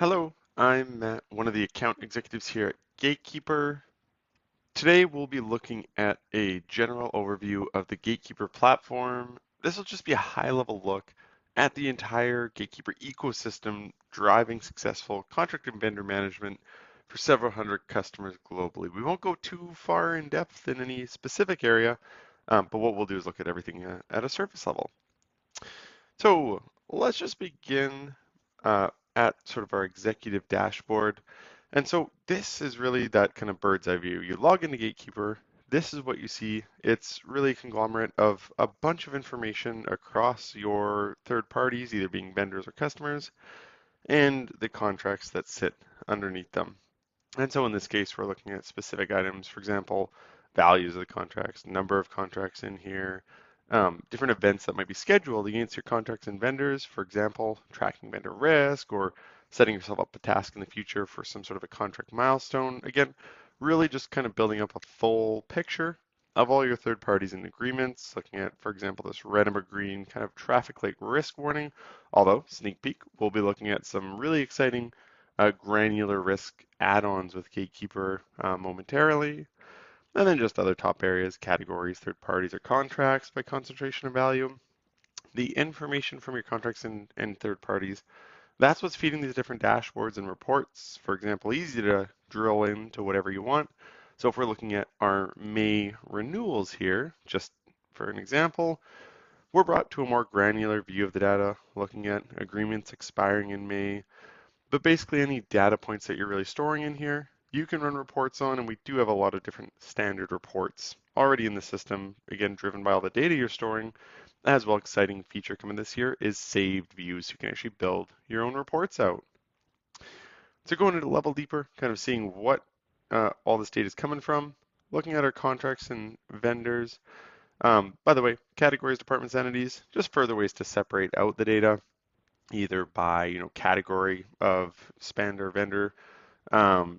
Hello, I'm Matt, one of the account executives here at Gatekeeper. Today we'll be looking at a general overview of the Gatekeeper platform. This will just be a high-level look at the entire Gatekeeper ecosystem driving successful contract and vendor management for several hundred customers globally. We won't go too far in depth in any specific area, but what we'll do is look at everything at a surface level. So let's just begin at sort of our executive dashboard. And so this is really that kind of bird's eye view. You log into Gatekeeper. This is what you see. It's really a conglomerate of a bunch of information across your third parties, either being vendors or customers, and the contracts that sit underneath them. And so in this case, we're looking at specific items, for example, values of the contracts, number of contracts in here, different events that might be scheduled against your contracts and vendors, for example, tracking vendor risk or setting yourself up a task in the future for some sort of a contract milestone. Again, really just kind of building up a full picture of all your third parties and agreements, looking at, for example, this red and green kind of traffic light risk warning. Although, sneak peek, we'll be looking at some really exciting granular risk add-ons with Gatekeeper momentarily. And then just other top areas, categories, third parties, or contracts by concentration of value. The information from your contracts and third parties, that's what's feeding these different dashboards and reports. For example, easy to drill into whatever you want. So if we're looking at our May renewals here, just for an example, we're brought to a more granular view of the data, looking at agreements expiring in May, but basically any data points that you're really storing in here, you can run reports on, and we do have a lot of different standard reports already in the system, again, driven by all the data you're storing. As well, exciting feature coming this year is saved views. You can actually build your own reports out. So going a level deeper, kind of seeing what all this data is coming from, looking at our contracts and vendors. By the way, categories, departments, entities, just further ways to separate out the data, either by category of spend or vendor,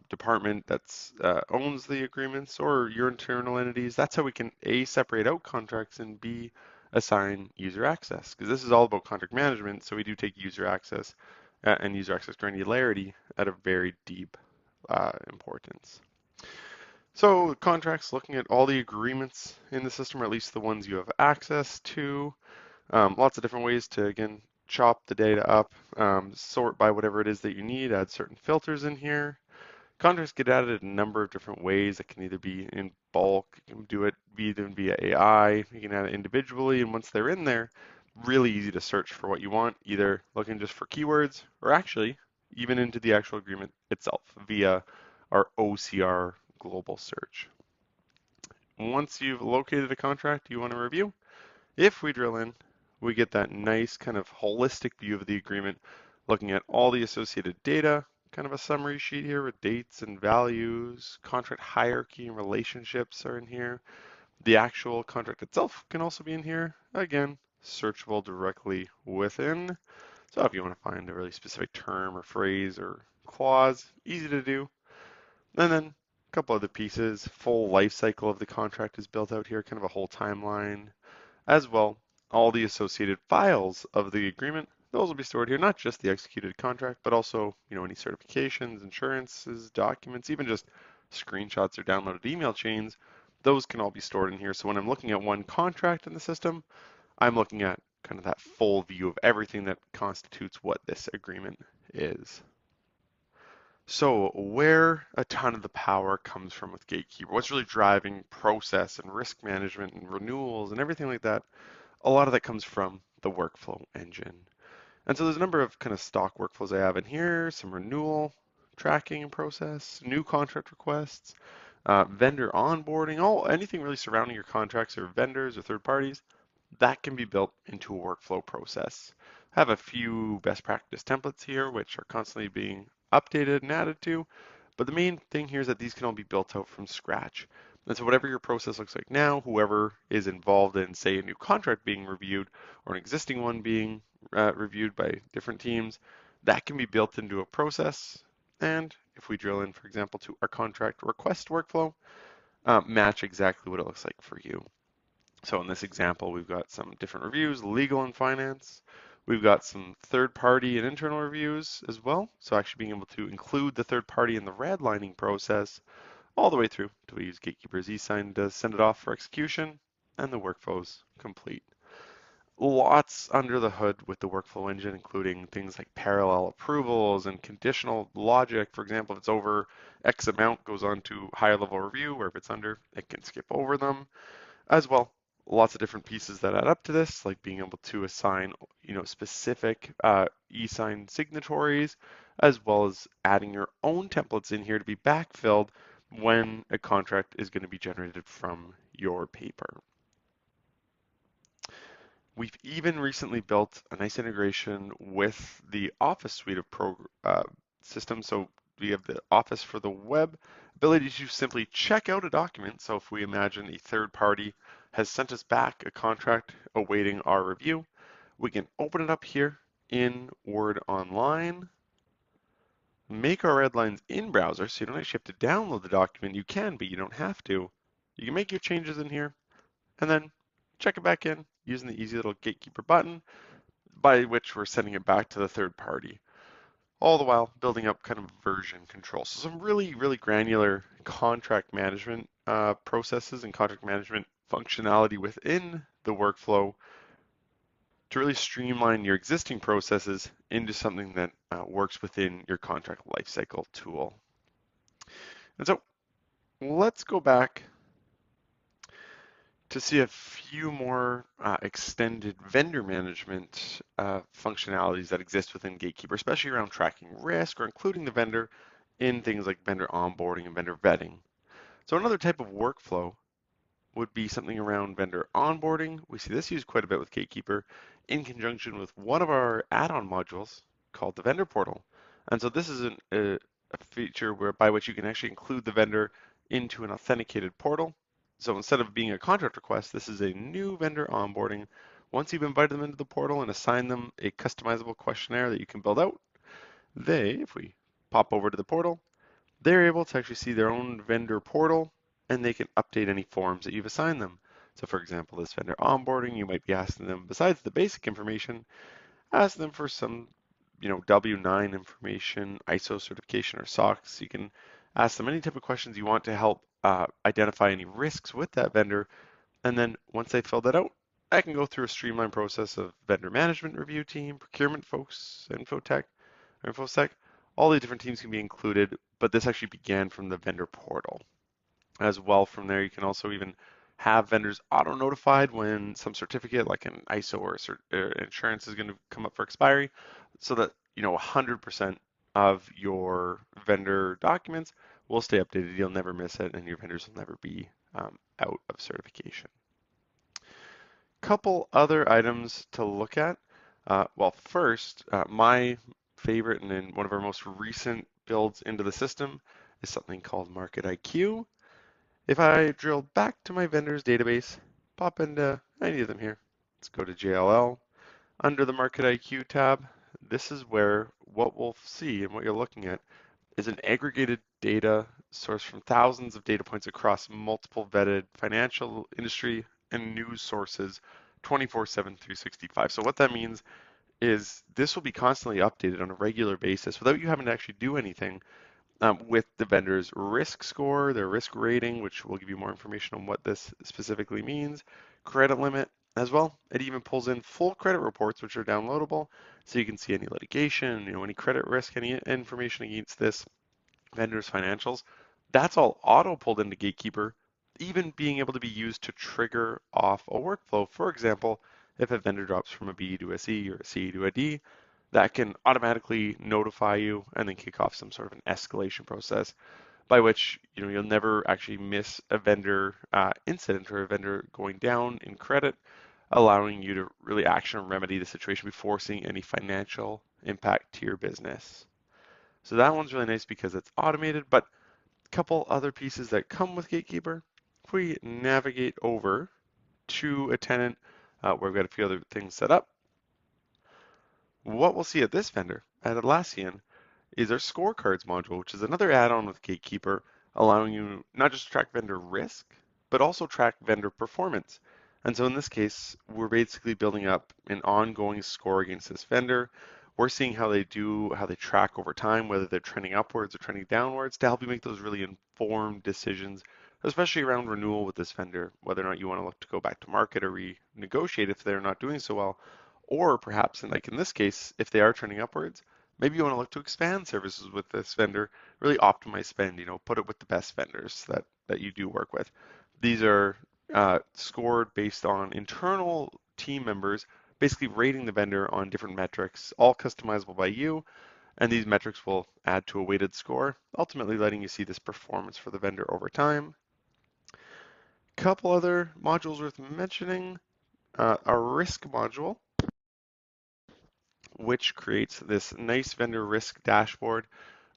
department that's owns the agreements, or your internal entities. That's how we can A, separate out contracts, and B, assign user access, because this is all about contract management. So we do take user access and user access granularity at a very deep importance. So contracts, looking at all the agreements in the system, or at least the ones you have access to. Lots of different ways to, again, chop the data up, sort by whatever it is that you need, add certain filters in here. Contracts get added a number of different ways. It can either be in bulk, you can do it even via AI, you can add it individually, and once they're in there, really easy to search for what you want, either looking just for keywords or actually even into the actual agreement itself via our OCR global search. Once you've located a contract you want to review, if we drill in, we get that nice kind of holistic view of the agreement, looking at all the associated data, kind of a summary sheet here with dates and values, contract hierarchy and relationships are in here. The actual contract itself can also be in here. Again, searchable directly within. So if you want to find a really specific term or phrase or clause, easy to do. And then a couple other pieces, full life cycle of the contract is built out here, kind of a whole timeline. As well, all the associated files of the agreement, those will be stored here, not just the executed contract, but also, any certifications, insurances, documents, even just screenshots or downloaded email chains, those can all be stored in here. So when I'm looking at one contract in the system, I'm looking at kind of that full view of everything that constitutes what this agreement is. So where a ton of the power comes from with Gatekeeper, what's really driving process and risk management and renewals and everything like that, a lot of that comes from the workflow engine. And so there's a number of kind of stock workflows I have in here, some renewal tracking and process, new contract requests, vendor onboarding, anything really surrounding your contracts or vendors or third parties, that can be built into a workflow process. I have a few best practice templates here, which are constantly being updated and added to, but the main thing here is that these can all be built out from scratch. And so whatever your process looks like now, whoever is involved in, say, a new contract being reviewed or an existing one being reviewed by different teams, that can be built into a process. And if we drill in, for example, to our contract request workflow, match exactly what it looks like for you. So in this example, we've got some different reviews, legal and finance. We've got some third-party and internal reviews as well. So actually being able to include the third party in the redlining process all the way through till we use Gatekeeper's e-sign to send it off for execution, and the workflow's complete. Lots under the hood with the workflow engine, including things like parallel approvals and conditional logic. For example, if it's over X amount, goes on to higher level review, or if it's under, it can skip over them as well. Lots of different pieces that add up to this, like being able to assign, specific e-sign signatories, as well as adding your own templates in here to be backfilled when a contract is going to be generated from your paper. We've even recently built a nice integration with the Office suite of systems. So we have the Office for the web ability to simply check out a document. So if we imagine a third party has sent us back a contract awaiting our review, we can open it up here in Word Online, make our red lines in browser. So you don't actually have to download the document. You can, but you don't have to. You can make your changes in here and then check it back in using the easy little Gatekeeper button, by which we're sending it back to the third party, all the while building up kind of version control. So some really, really granular contract management processes and contract management functionality within the workflow to really streamline your existing processes into something that works within your contract lifecycle tool. And so let's go back to see a few more extended vendor management functionalities that exist within Gatekeeper, especially around tracking risk or including the vendor in things like vendor onboarding and vendor vetting. So another type of workflow would be something around vendor onboarding. We see this used quite a bit with Gatekeeper in conjunction with one of our add-on modules called the vendor portal. And so this is a feature by which you can actually include the vendor into an authenticated portal. So instead of being a contract request, this is a new vendor onboarding. Once you've invited them into the portal and assigned them a customizable questionnaire that you can build out, if we pop over to the portal, they're able to actually see their own vendor portal and they can update any forms that you've assigned them. So for example, this vendor onboarding, you might be asking them, besides the basic information, ask them for some, W-9 information, ISO certification or SOX. You can ask them any type of questions you want to help identify any risks with that vendor. And then once they fill that out, I can go through a streamlined process of vendor management review team, procurement folks, infosec. All the different teams can be included, but this actually began from the vendor portal. As well, from there, you can also even have vendors auto notified when some certificate like an ISO or insurance is going to come up for expiry, so that 100% of your vendor documents will stay updated. You'll never miss it, and your vendors will never be out of certification. Couple other items to look at. First, my favorite and in one of our most recent builds into the system is something called Market IQ. If I drill back to my vendors database, pop into any of them here. Let's go to JLL. Under the Market IQ tab, this is where what we'll see and what you're looking at is an aggregated data source from thousands of data points across multiple vetted financial, industry, and news sources 24/7, 365. So what that means is this will be constantly updated on a regular basis without you having to actually do anything with the vendor's risk score, their risk rating, which will give you more information on what this specifically means, credit limit as well. It even pulls in full credit reports, which are downloadable, so you can see any litigation, any credit risk, any information against this vendor's financials. That's all auto pulled into Gatekeeper, even being able to be used to trigger off a workflow. For example, if a vendor drops from a B to a C or a C to a D, that can automatically notify you and then kick off some sort of an escalation process by which you'll never actually miss a vendor incident or a vendor going down in credit, allowing you to really action and remedy the situation before seeing any financial impact to your business. So that one's really nice because it's automated, but a couple other pieces that come with Gatekeeper. If we navigate over to a tenant where we've got a few other things set up, what we'll see at this vendor, at Atlassian, is our scorecards module, which is another add-on with Gatekeeper, allowing you not just to track vendor risk, but also track vendor performance. And so in this case, we're basically building up an ongoing score against this vendor. We're seeing how they do, how they track over time, whether they're trending upwards or trending downwards to help you make those really informed decisions, especially around renewal with this vendor, whether or not you want to look to go back to market or renegotiate if they're not doing so well. Or perhaps, and like in this case, if they are trending upwards, maybe you want to look to expand services with this vendor, really optimize spend, put it with the best vendors that you do work with. These are scored based on internal team members, basically rating the vendor on different metrics, all customizable by you, and these metrics will add to a weighted score, ultimately letting you see this performance for the vendor over time. Couple other modules worth mentioning. Our risk module, which creates this nice vendor risk dashboard.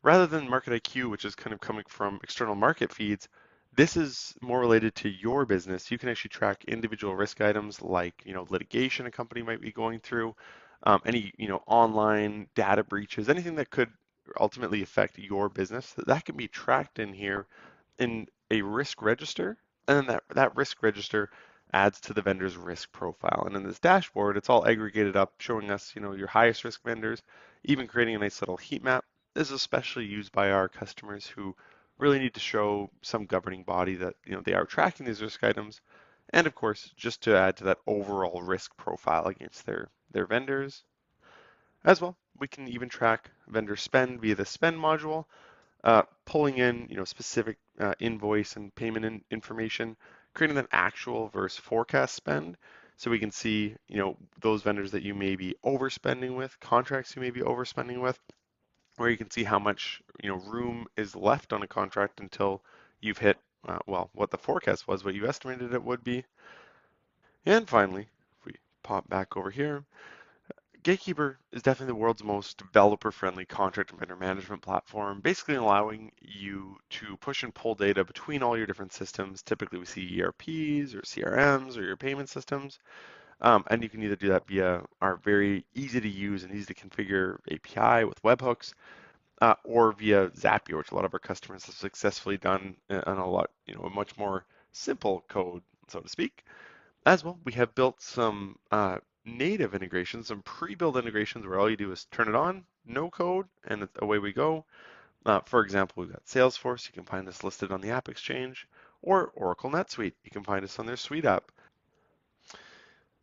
Rather than Market IQ, which is kind of coming from external market feeds, this is more related to your business. You can actually track individual risk items like, litigation a company might be going through, any, online data breaches, anything that could ultimately affect your business. That can be tracked in here in a risk register, and then that risk register adds to the vendor's risk profile. And in this dashboard, it's all aggregated up, showing us, your highest risk vendors, even creating a nice little heat map. This is especially used by our customers who really need to show some governing body that, they are tracking these risk items. And of course, just to add to that overall risk profile against their vendors. As well, we can even track vendor spend via the spend module, pulling in, specific invoice and payment information, creating an actual versus forecast spend. So we can see, those vendors that you may be overspending with, contracts you may be overspending with, where you can see how much, room is left on a contract until you've hit, well, what the forecast was, what you estimated it would be. And finally, if we pop back over here, Gatekeeper is definitely the world's most developer-friendly contract and vendor management platform, basically allowing you to push and pull data between all your different systems. Typically, we see ERPs or CRMs or your payment systems, and you can either do that via our very easy to use and easy to configure API with webhooks, or via Zapier, which a lot of our customers have successfully done on a lot, a much more simple code, so to speak. As well, we have built some native integrations, some pre-built integrations where all you do is turn it on, no code, and away we go. For example, we've got Salesforce. You can find us listed on the App Exchange, or Oracle NetSuite. You can find us on their Suite app.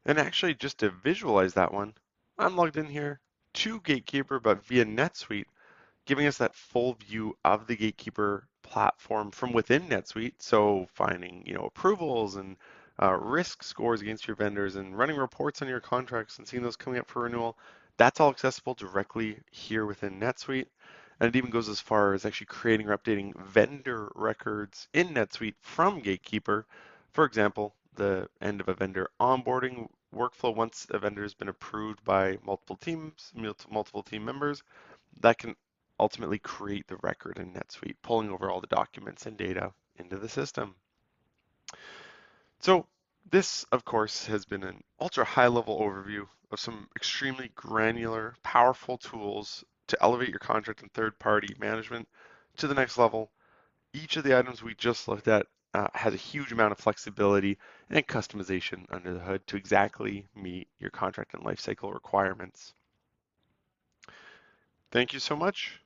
And actually, just to visualize that one, I'm logged in here to Gatekeeper, but via NetSuite, giving us that full view of the Gatekeeper platform from within NetSuite. So finding, approvals and risk scores against your vendors and running reports on your contracts and seeing those coming up for renewal. That's all accessible directly here within NetSuite. And it even goes as far as actually creating or updating vendor records in NetSuite from Gatekeeper. For example, the end of a vendor onboarding workflow, once a vendor has been approved by multiple teams, multiple team members, that can ultimately create the record in NetSuite, pulling over all the documents and data into the system. So this, of course, has been an ultra high level overview of some extremely granular, powerful tools to elevate your contract and third party management to the next level. Each of the items we just looked at has a huge amount of flexibility and customization under the hood to exactly meet your contract and lifecycle requirements. Thank you so much.